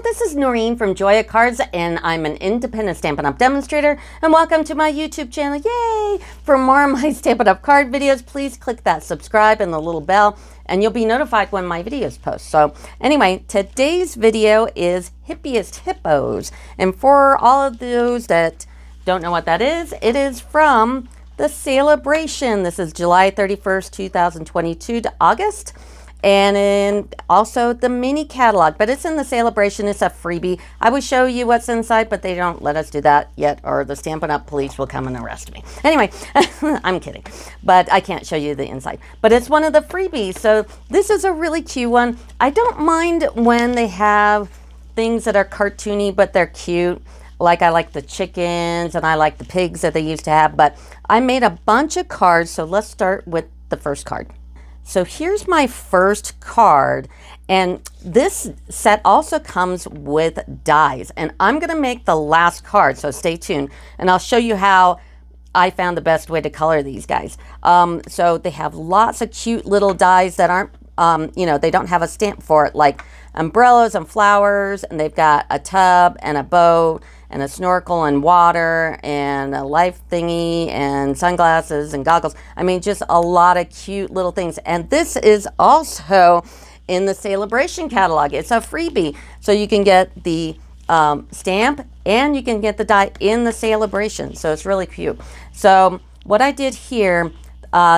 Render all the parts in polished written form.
this is Noreen from Joya Cards, and I'm an independent Stampin' Up! Demonstrator, and welcome to my YouTube channel. Yay! For more of my Stampin' Up! Card videos, please click that subscribe and the little bell, and you'll be notified when my videos post. So anyway, today's video is Hippest Hippos, and for all of those that don't know what that is, it is from the Sale-a-bration. This is July 31st, 2022 to August. And also the mini catalog, but it's in the Sale-a-bration. It's a freebie. I would show you what's inside, but they don't let us do that yet, or the Stampin' Up! Police will come and arrest me. Anyway, I'm kidding, but I can't show you the inside. But it's one of the freebies, so this is a really cute one. I don't mind when they have things that are cartoony, but they're cute. Like I like the chickens and I like the pigs that they used to have, but I made a bunch of cards, so let's start with the first card. So here's my first card, and this set also comes with dies, and I'm going to make the last card, so stay tuned, and I'll show you how I found the best way to color these guys. So they have lots of cute little dies that aren't, they don't have a stamp for it, like umbrellas and flowers, and they've got a tub and a boat and a snorkel and water and a life thingy and sunglasses and goggles. I mean, just a lot of cute little things. And this is also in the Sale-a-bration catalog. It's a freebie. So you can get the stamp and you can get the die in the Sale-a-bration. So it's really cute. So what I did here,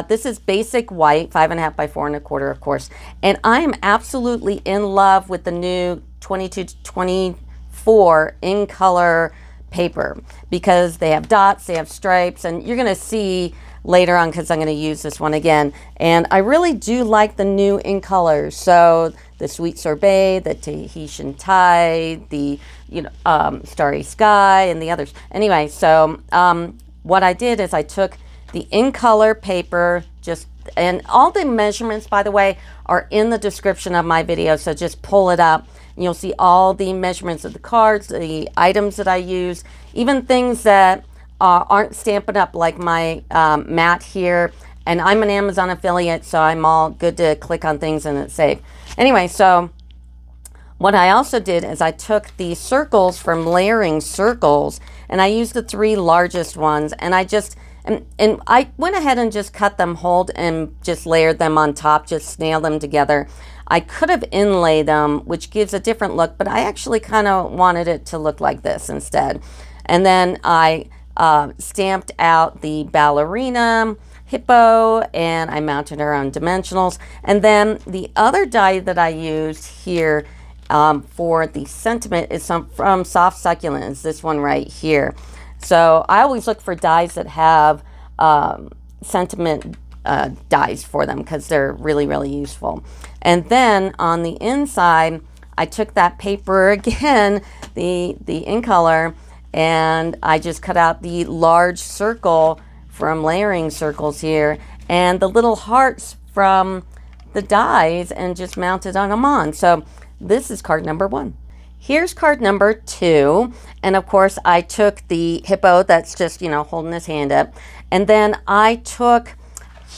this is basic white, 5.5 by 4 1/4, of course. And I am absolutely in love with the new 22 to 24 in color paper, because they have dots, they have stripes, and you're going to see later on, because I'm going to use this one again. And I really do like the new in colors. So the Sweet Sorbet, the Tahitian Tide, the Starry Sky, and the others. Anyway, so what I did is I took the in color paper, and all the measurements, by the way, are in the description of my video, so just pull it up. You'll see all the measurements of the cards, the items that I use, even things that aren't Stampin' Up! Like my mat here. And I'm an Amazon affiliate, so I'm all good to click on things and it's safe. Anyway, so what I also did is I took the circles from Layering Circles, and I used the 3 largest ones, and I just, and I went ahead and just cut them whole and just layered them on top, just nailed them together. I could have inlaid them, which gives a different look, but I actually kind of wanted it to look like this instead. And then I stamped out the ballerina hippo, and I mounted her on dimensionals. And then the other die that I used here for the sentiment is from Soft Succulents, this one right here. So I always look for dies that have sentiment dies for them, because they're really, really useful. And then on the inside, I took that paper again, the in color, and I just cut out the large circle from Layering Circles here, and the little hearts from the dies, and just mounted them on. So this is card number 1. Here's card number 2, and of course I took the hippo that's just, holding his hand up, and then I took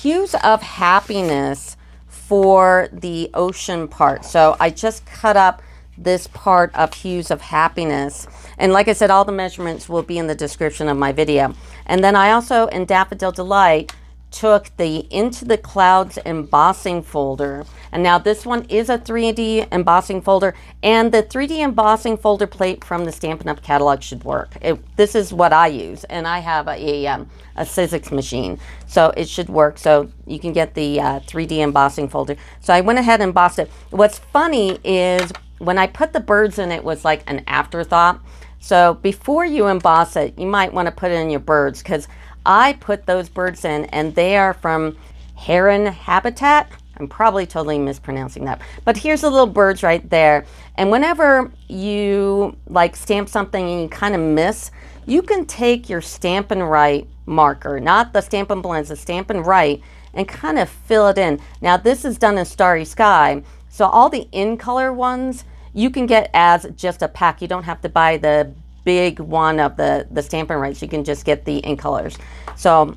Hues of Happiness for the ocean part. So I just cut up this part of Hues of Happiness, and like I said, all the measurements will be in the description of my video. And then I also, in Daffodil Delight, took the Into the Clouds embossing folder, and now this one is a 3D embossing folder, and the 3D embossing folder plate from the Stampin' Up! Catalog should work. This is what I use, and I have a Sizzix machine, so it should work. So you can get the 3D embossing folder. So I went ahead and embossed it. What's funny is when I put the birds in, it was like an afterthought. So before you emboss it, you might want to put in your birds, because I put those birds in, and they are from Heron Habitat. I'm probably totally mispronouncing that, but here's the little birds right there. And whenever you stamp something and you kind of miss, you can take your Stampin' Right marker, not the Stampin' Blends, the Stampin' Right, and kind of fill it in. Now this is done in Starry Sky, so all the in color ones you can get as just a pack. You don't have to buy the big one of the Stampin' Rights. You can just get the in colors. So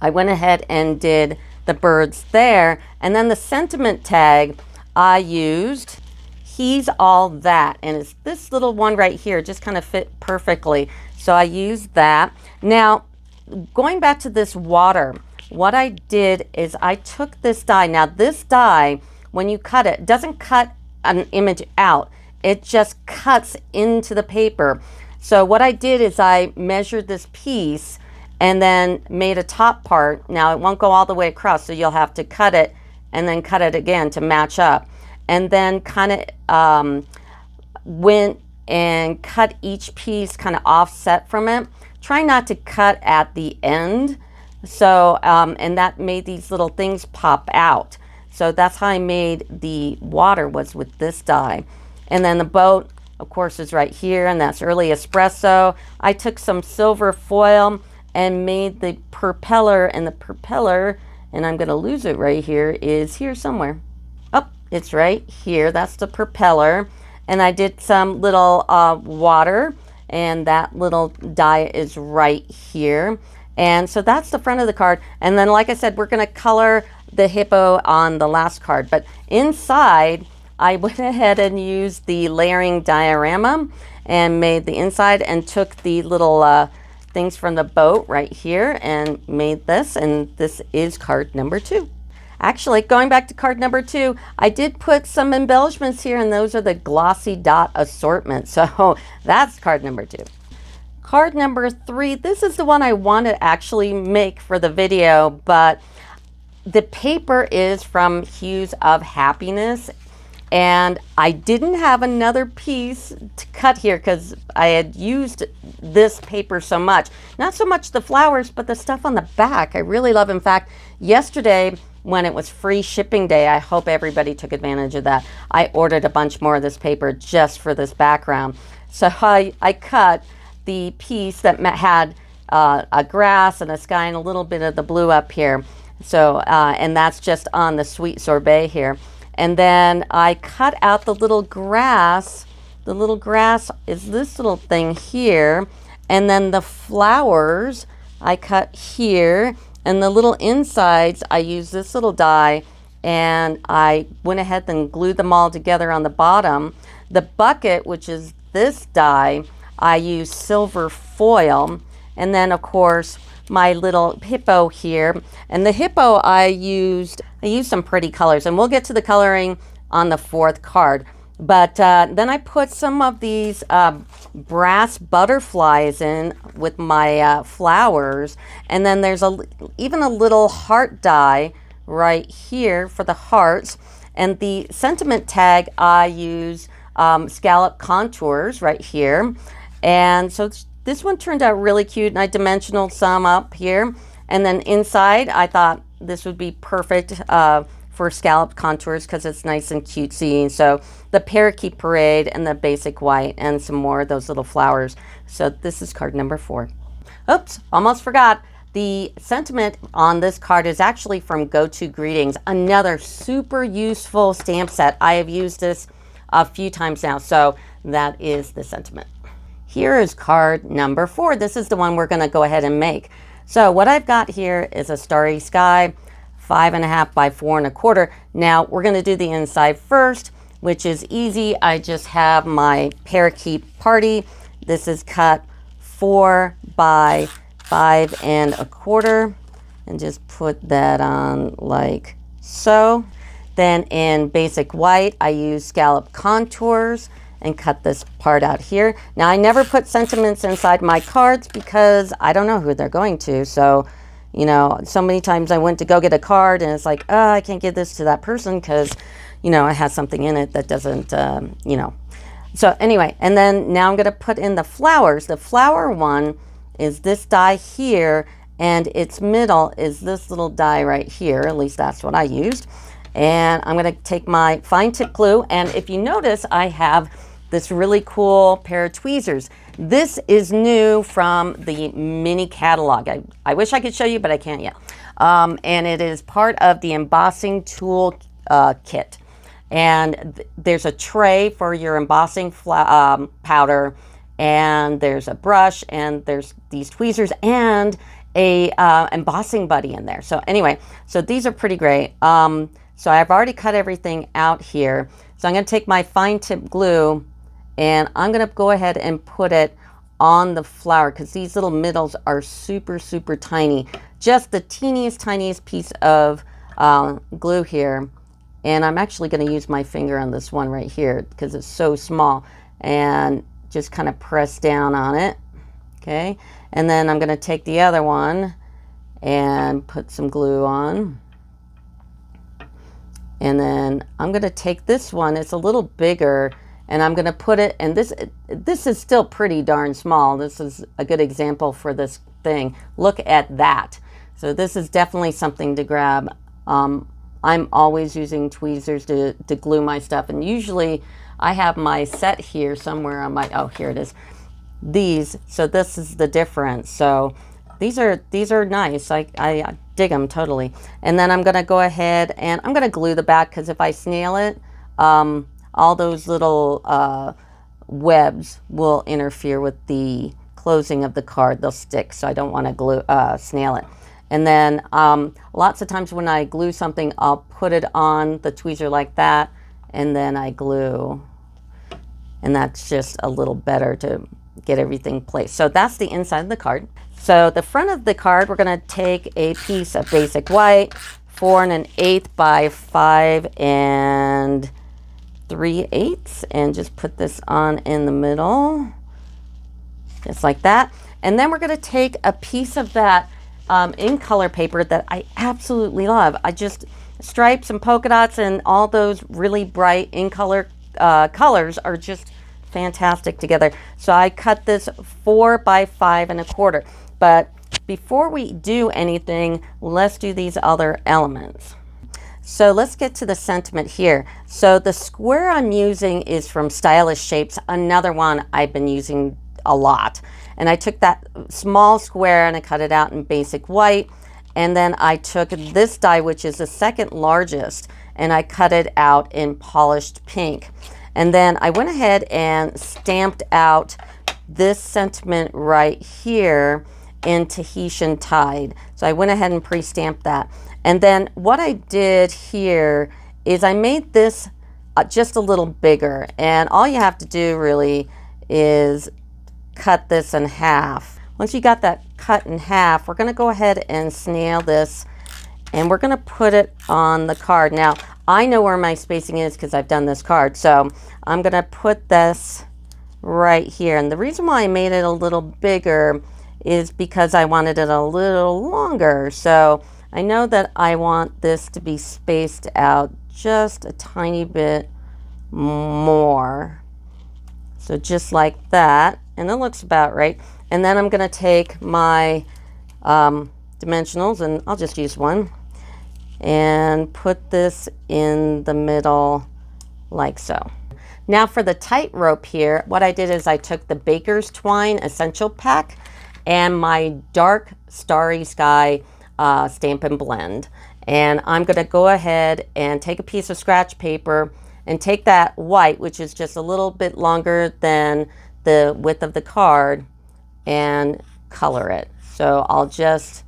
I went ahead and did the birds there, and then the sentiment tag I used tease all that. And it's this little one right here, just kind of fit perfectly. So I used that. Now, going back to this water, what I did is I took this die. Now this die, when you cut it, doesn't cut an image out. It just cuts into the paper. So what I did is I measured this piece and then made a top part. Now it won't go all the way across, so you'll have to cut it and then cut it again to match up. And then kind of went and cut each piece kind of offset from it. Try not to cut at the end. So, and that made these little things pop out. So that's how I made the water, was with this die. And then the boat, of course, is right here, and that's early espresso. I took some silver foil and made the propeller, and the propeller, and I'm gonna lose it right here, is here somewhere. Oh, it's right here, that's the propeller. And I did some little water, and that little die is right here. And so that's the front of the card. And then, like I said, we're gonna color the hippo on the last card. But inside, I went ahead and used the layering diorama and made the inside and took the little things from the boat right here and made this. And this is card number 2. Actually, going back to card number 2, I did put some embellishments here, and those are the glossy dot assortment. So that's card number 2. Card number 3, this is the one I want to actually make for the video, but the paper is from Hues of Happiness, and I didn't have another piece to cut here because I had used this paper so much. Not so much the flowers, but the stuff on the back I really love. In fact, yesterday when it was free shipping day, I hope everybody took advantage of that, I ordered a bunch more of this paper just for this background. So I cut the piece that had a grass and a sky and a little bit of the blue up here. So, and that's just on the sweet sorbet here. And then I cut out the little grass. The little grass is this little thing here. And then the flowers I cut here. And the little insides, I used this little die, and I went ahead and glued them all together on the bottom. The bucket, which is this die, I used silver foil. And then, of course, my little hippo here. And the hippo I used some pretty colors, and we'll get to the coloring on the 4th card. But then I put some of these brass butterflies in with my flowers. And then there's even a little heart die right here for the hearts. And the sentiment tag, I use scallop contours right here. And so this one turned out really cute, and I dimensional some up here. And then inside, I thought this would be perfect for scallop contours because it's nice and cutesy. So the parakeet parade and the basic white and some more of those little flowers. So this is card number 4. Oops, almost forgot. The sentiment on this card is actually from Go To Greetings, another super useful stamp set. I have used this a few times now, so that is the sentiment. Here is card number 4. This is the one we're gonna go ahead and make. So what I've got here is a starry sky, 5.5 by 4.25. Now we're gonna do the inside first, which is easy. I just have my parakeet party. This is cut 4 by 5.25, and just put that on like so. Then in basic white, I use scallop contours and cut this part out here. Now I never put sentiments inside my cards because I don't know who they're going to. So, you know, so many times I went to go get a card and it's like, oh, I can't give this to that person because, you know, it has something in it that doesn't, you know. So anyway, and then now I'm gonna put in the flowers. The flower one is this die here, and its middle is this little die right here. At least that's what I used. And I'm gonna take my fine tip glue, and if you notice, I have this really cool pair of tweezers. This is new from the mini catalog. I wish I could show you, but I can't yet. And it is part of the embossing tool kit. And there's a tray for your embossing powder, and there's a brush, and there's these tweezers, and a embossing buddy in there. So anyway, so these are pretty great. So I've already cut everything out here. So I'm going to take my fine tip glue and I'm going to go ahead and put it on the flower because these little middles are super, super tiny. Just the teeniest, tiniest piece of glue here. And I'm actually going to use my finger on this one right here because it's so small, and just kind of press down on it. Okay. And then I'm going to take the other one and put some glue on. And then I'm going to take this one, it's a little bigger, and I'm going to put it, and this is still pretty darn small. This is a good example for this thing. Look at that. So this is definitely something to grab. I'm always using tweezers to glue my stuff, and usually I have my set here somewhere on my, oh, here it is. These, so this is the difference. So these are nice. I dig them totally. And then I'm going to go ahead and I'm going to glue the back because if I snail it, all those little webs will interfere with the closing of the card. They'll stick, so I don't want to glue snail it. And then lots of times when I glue something, I'll put it on the tweezer like that, and then I glue. And that's just a little better to get everything placed. So that's the inside of the card. So the front of the card, we're going to take a piece of basic white, 4 1/8 by 5 3/8, and just put this on in the middle, just like that. And then we're going to take a piece of that in color paper that I absolutely love. I just stripes and polka dots and all those really bright in color colors are just fantastic together. So I cut this 4 by 5 1/4. But before we do anything, let's do these other elements. So let's get to the sentiment here. So the square I'm using is from Stylish Shapes, another one I've been using a lot. And I took that small square and I cut it out in basic white. And then I took this die, which is the second largest, and I cut it out in polished pink. And then I went ahead and stamped out this sentiment right here in Tahitian Tide. So I went ahead and pre-stamped that. And then what I did here is I made this just a little bigger. And all you have to do really is cut this in half. Once you got that cut in half, we're going to go ahead and snail this, and we're going to put it on the card. Now, I know where my spacing is because I've done this card. So I'm going to put this right here. And the reason why I made it a little bigger is because I wanted it a little longer. So I know that I want this to be spaced out just a tiny bit more. So just like that, and it looks about right. And then I'm going to take my dimensionals, and I'll just use one, and put this in the middle like so. Now for the tightrope here, what I did is I took the Baker's Twine Essential Pack and my Dark Starry Sky Stampin' Blend. And I'm going to go ahead and take a piece of scratch paper and take that white, which is just a little bit longer than the width of the card, and color it. So I'll just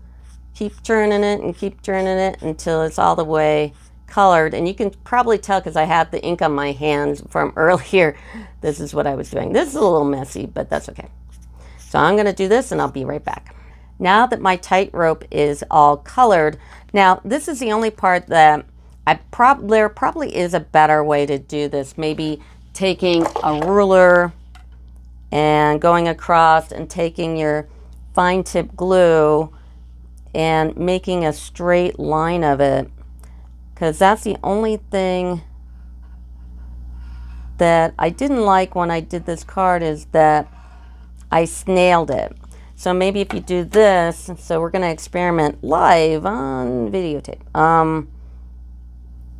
keep turning it and keep turning it until it's all the way colored. And you can probably tell because I have the ink on my hands from earlier. This is what I was doing. This is a little messy, but that's okay. So I'm going to do this and I'll be right back. Now that my tightrope is all colored, now this is the only part that there probably is a better way to do this. Maybe taking a ruler and going across and taking your fine tip glue and making a straight line of it, because that's the only thing that I didn't like when I did this card, is that I snailed it. So maybe if you do this, so we're going to experiment live on videotape, and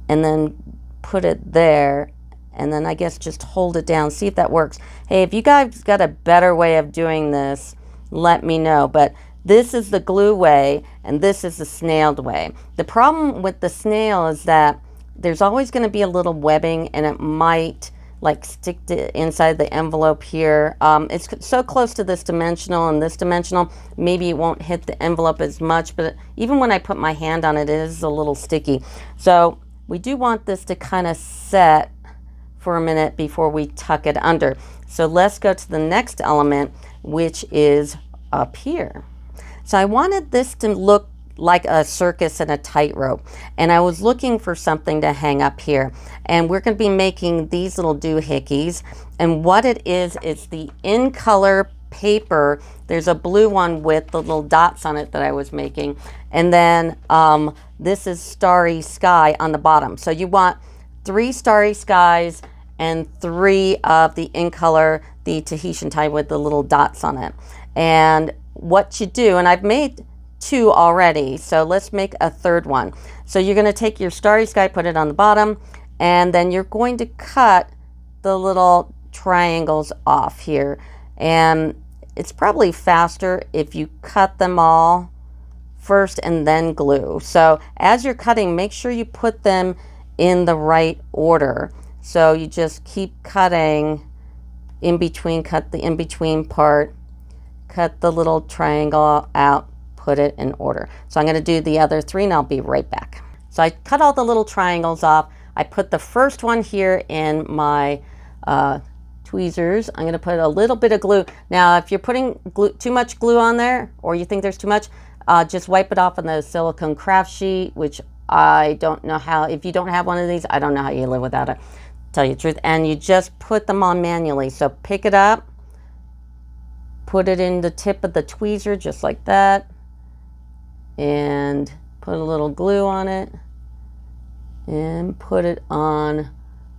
then put it there, and then I guess just hold it down, see if that works. Hey, if you guys got a better way of doing this, let me know. But this is the glue way, and this is the snailed way. The problem with the snail is that there's always going to be a little webbing, and it might like stick to inside the envelope here. It's so close to this dimensional and this dimensional, maybe it won't hit the envelope as much, but even when I put my hand on it, it is a little sticky. So we do want this to kind of set for a minute before we tuck it under. So let's go to the next element, which is up here. So I wanted this to look like a circus and a tightrope, and I was looking for something to hang up here, and we're going to be making these little doohickeys. And what it is the in color paper. There's a blue one with the little dots on it that I was making, and then this is Starry Sky on the bottom. So you want 3 Starry Skies and 3 of the in color, the Tahitian tie with the little dots on it. And what you do, and I've made 2 already, so let's make a 3rd one. So you're going to take your Starry Sky, put it on the bottom, and then you're going to cut the little triangles off here. And it's probably faster if you cut them all first and then glue. So as you're cutting, make sure you put them in the right order. So you just keep cutting in between, cut the in-between part, cut the little triangle out, put it in order. So I'm going to do the other 3 and I'll be right back. So I cut all the little triangles off. I put the first one here in my tweezers. I'm going to put a little bit of glue. Now, if you're putting too much glue on there, or you think there's too much, just wipe it off on the silicone craft sheet, which I don't know how, if you don't have one of these, I don't know how you live without it, tell you the truth. And you just put them on manually. So pick it up, put it in the tip of the tweezer, just like that, and put a little glue on it, and put it on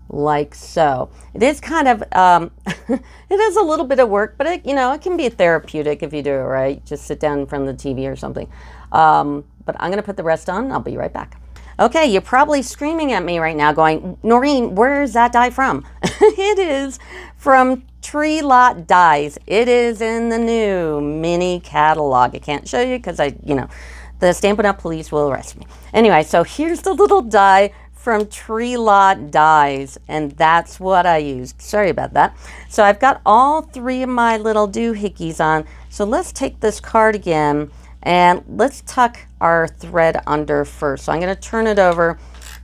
like so. It is kind of, it is a little bit of work, but it, you know, it can be therapeutic if you do it right. Just sit down in front of the TV or something. But I'm going to put the rest on. I'll be right back. Okay, you're probably screaming at me right now going, Noreen, where is that die from? It is from Tree Lot Dies. It is in the new mini catalog. I can't show you because the Stampin' Up! Police will arrest me. Anyway, so here's the little die from Tree Lot Dies, and that's what I used. Sorry about that. So I've got all 3 of my little doohickeys on. So let's take this cardigan and let's tuck our thread under first. So I'm going to turn it over.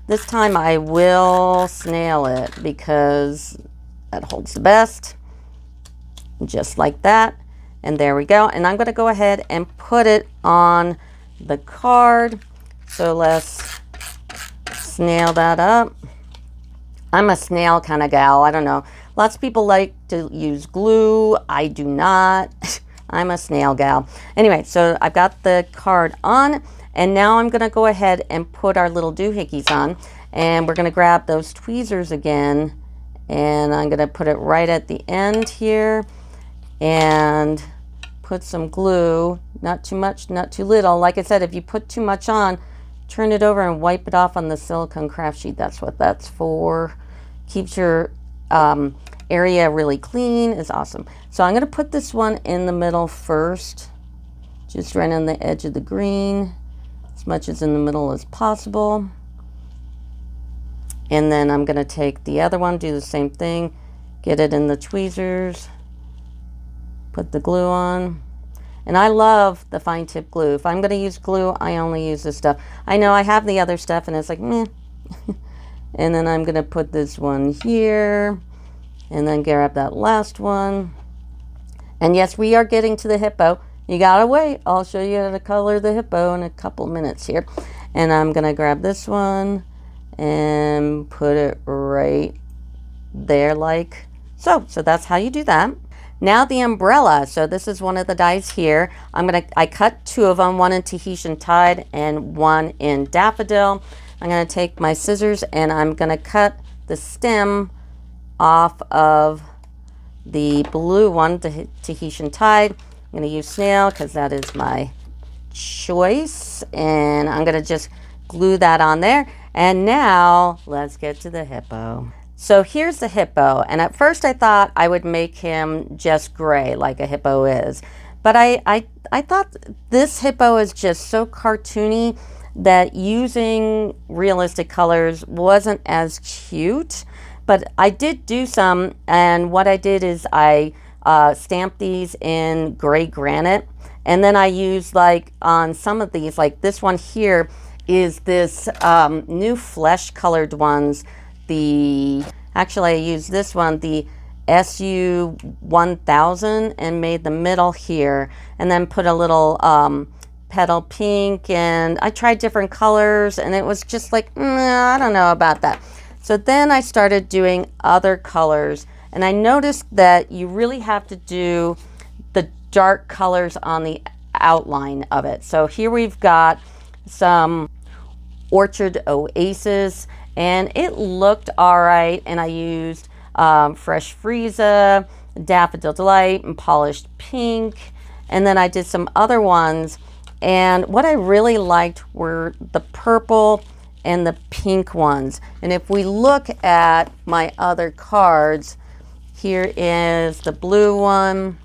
This time I will snail it because that holds the best. Just like that. And there we go. And I'm going to go ahead and put it on the card. So let's snail that up. I'm a snail kind of gal. I don't know. Lots of people like to use glue. I do not. I'm a snail gal. Anyway, so I've got the card on, and now I'm going to go ahead and put our little doohickeys on, and we're going to grab those tweezers again, and I'm going to put it right at the end here and put some glue. Not too much, not too little. Like I said, if you put too much on, turn it over and wipe it off on the silicone craft sheet. That's what that's for. Keeps your area really clean. Is awesome. So I'm going to put this one in the middle first, just right on the edge of the green, as much as in the middle as possible. And then I'm going to take the other one, do the same thing, get it in the tweezers, put the glue on. And I love the fine tip glue. If I'm going to use glue, I only use this stuff. I know I have the other stuff and it's like, meh. And then I'm going to put this one here and then grab that last one. And yes, we are getting to the hippo. You got to wait. I'll show you how to color the hippo in a couple minutes here. And I'm going to grab this one and put it right there like so. So that's how you do that. Now the umbrella. So this is one of the dies here. I cut 2 of them, one in Tahitian Tide and one in Daffodil. I'm going to take my scissors and I'm going to cut the stem off of the blue one, the Tahitian Tide. I'm going to use snail because that is my choice. And I'm going to just glue that on there. And now let's get to the hippo. So here's the hippo, and at first I thought I would make him just gray like a hippo is. But I thought this hippo is just so cartoony that using realistic colors wasn't as cute. But I did do some, and what I did is I stamped these in gray granite. And then I used, like, on some of these, like this one here is this new flesh colored ones, the Actually, I used this one, the SU 1000, and made the middle here, and then put a little petal pink, and I tried different colors, and it was just like, I don't know about that. So then I started doing other colors, and I noticed that you really have to do the dark colors on the outline of it. So here we've got some Orchard Oasis, and it looked all right, and I used Fresh Frieza, Daffodil Delight, and Polished Pink, and then I did some other ones, and what I really liked were the purple and the pink ones. And if we look at my other cards, here is the blue one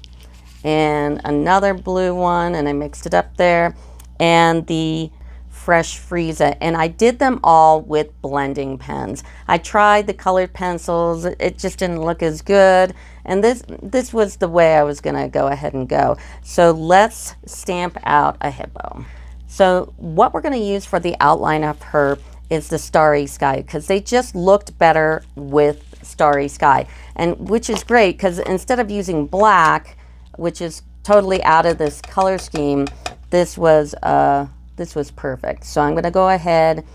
and another blue one, and I mixed it up there, and the Fresh Frieza, and I did them all with blending pens. I tried the colored pencils, it just didn't look as good, and this was the way I was gonna go ahead and go. So let's stamp out a hippo. So what we're gonna use for the outline of her is the Starry Sky, because they just looked better with Starry Sky, and which is great, because instead of using black, which is totally out of this color scheme, this was perfect. So I'm going to go ahead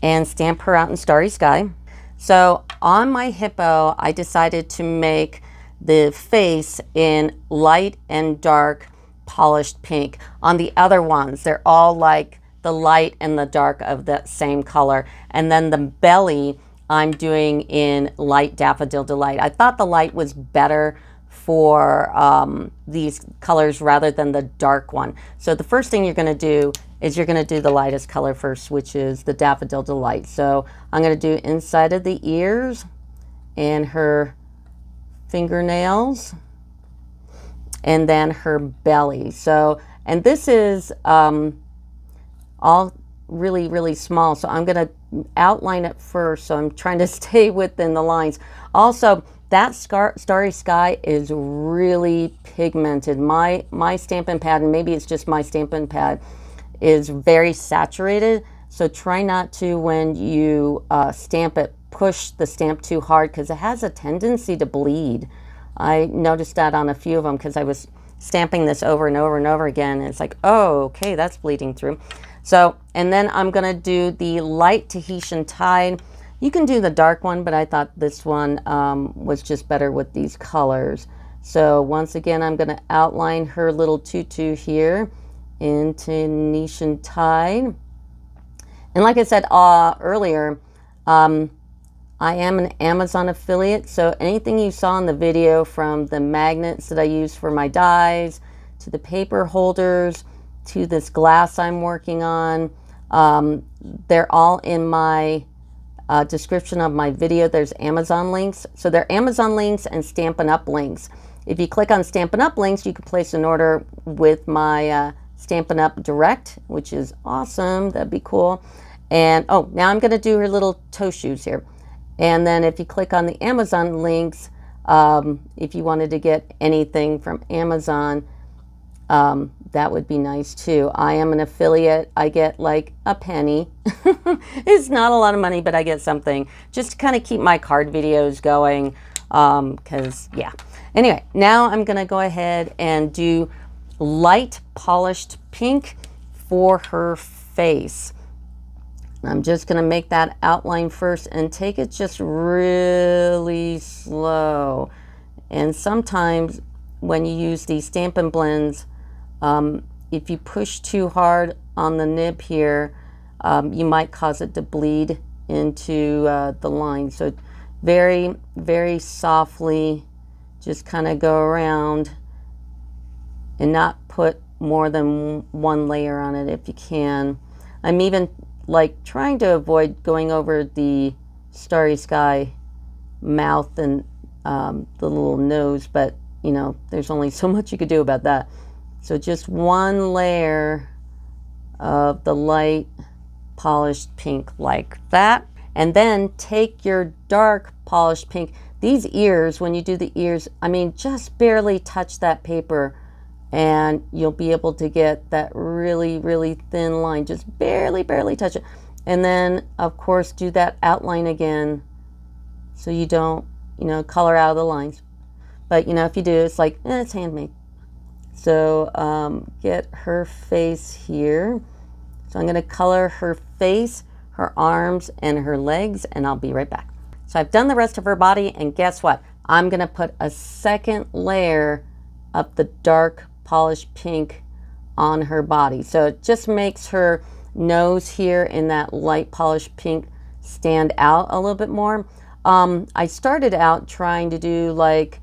and stamp her out in Starry Sky. So on my hippo, I decided to make the face in light and dark polished pink. On the other ones, they're all like the light and the dark of that same color. And then the belly, I'm doing in light Daffodil Delight. I thought the light was better for these colors rather than the dark one. So the first thing you're going to do is you're going to do the lightest color first, which is the Daffodil Delight. So I'm going to do inside of the ears and her fingernails, and then her belly. So, and this is all really, really small. So I'm going to outline it first. So I'm trying to stay within the lines. Also, that Starry Sky is really pigmented. My Stampin' Pad, and maybe it's just my Stampin' Pad, is very saturated. So try not to, when you stamp it, push the stamp too hard, because it has a tendency to bleed. I noticed that on a few of them, because I was stamping this over and over and over again, and it's like, oh, okay, that's bleeding through. So, and then I'm going to do the light Tahitian Tide. You can do the dark one, but I thought this one was just better with these colors. So once again, I'm going to outline her little tutu here in Tahitian Tide. And like I said earlier, I am an Amazon affiliate, so anything you saw in the video, from the magnets that I use for my dies, to the paper holders, to this glass I'm working on, they're all in my description of my video. There's Amazon links. So they're Amazon links and Stampin' Up links. If you click on Stampin' Up links, you can place an order with my Stampin' Up Direct, which is awesome. That'd be cool. And oh, now I'm going to do her little toe shoes here. And then if you click on the Amazon links, if you wanted to get anything from Amazon, that would be nice too. I am an affiliate. I get like a penny. It's not a lot of money, but I get something just to kind of keep my card videos going. Because yeah. Anyway, now I'm going to go ahead and do light polished pink for her face. I'm just going to make that outline first and take it just really slow. And sometimes when you use these Stampin' Blends, if you push too hard on the nib here, you might cause it to bleed into the line. So very, very softly, just kind of go around and not put more than one layer on it if you can. I'm even like trying to avoid going over the Starry Sky mouth and the little nose, but you know, there's only so much you could do about that. So just one layer of the light polished pink like that. And then take your dark polished pink. These ears, when you do the ears, I mean, just barely touch that paper and you'll be able to get that really, really thin line. Just barely, barely touch it. And then, of course, do that outline again so you don't, you know, color out of the lines. But, you know, if you do, it's like, it's handmade. So get her face here. So I'm going to color her face, her arms, and her legs, and I'll be right back. So I've done the rest of her body, and guess what? I'm going to put a second layer of the dark polished pink on her body. So it just makes her nose here in that light polished pink stand out a little bit more. I started out trying to do like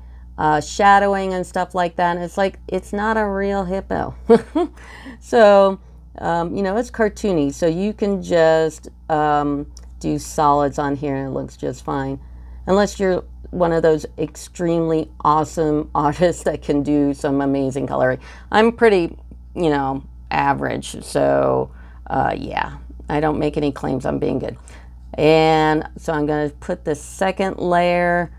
shadowing and stuff like that, and it's like, it's not a real hippo. So you know, it's cartoony, so you can just do solids on here and it looks just fine, unless you're one of those extremely awesome artists that can do some amazing coloring. I'm pretty, you know, average, so yeah, I don't make any claims on being good. And so I'm going to put the second layer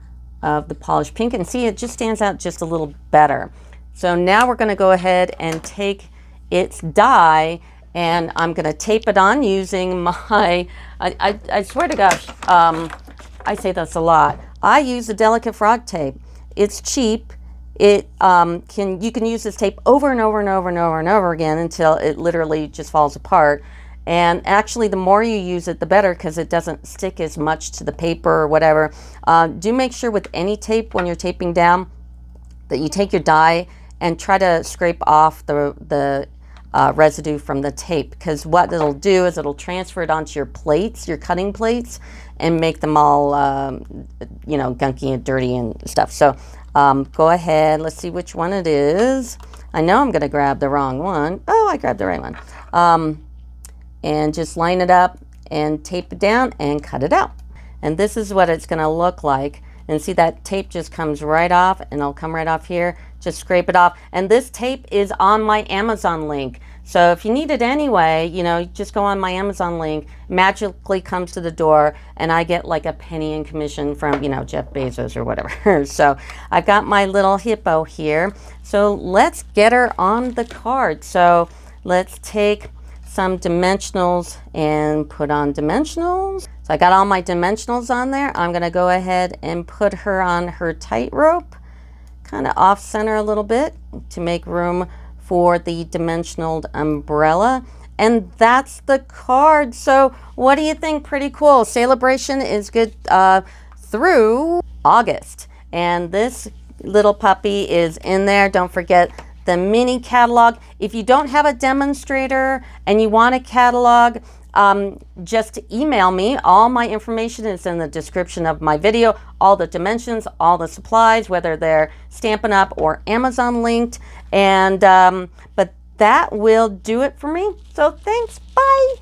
of the polished pink, and see, it just stands out just a little better. So now we're going to go ahead and take its dye, and I'm going to tape it on using my, I swear to gosh, I say this a lot. I use a Delicate Frog tape. It's cheap. It you can use this tape over and over and over and over and over again until it literally just falls apart. And actually, the more you use it, the better, because it doesn't stick as much to the paper or whatever. Do make sure with any tape, when you're taping down, that you take your dye and try to scrape off the residue from the tape, because what it'll do is it'll transfer it onto your plates, your cutting plates, and make them all, you know, gunky and dirty and stuff. So go ahead, let's see which one it is. I know I'm going to grab the wrong one. Oh, I grabbed the right one. And just line it up and tape it down and cut it out. And this is what it's going to look like. And see, that tape just comes right off, and it'll come right off here. Just scrape it off. And this tape is on my Amazon link. So if you need it anyway, you know, just go on my Amazon link, magically comes to the door, and I get like a penny in commission from, you know, Jeff Bezos or whatever. So I've got my little hippo here. So let's get her on the card. So let's take some dimensionals and put on dimensionals. So I got all my dimensionals on there. I'm going to go ahead and put her on her tightrope, kind of off center a little bit to make room for the dimensional umbrella. And that's the card. So what do you think? Pretty cool. Sale-a-bration is good through August. And this little puppy is in there. Don't forget the mini catalog. If you don't have a demonstrator and you want a catalog, just email me. All my information is in the description of my video. All the dimensions, all the supplies, whether they're Stampin' Up or Amazon linked. And but that will do it for me. So thanks. Bye.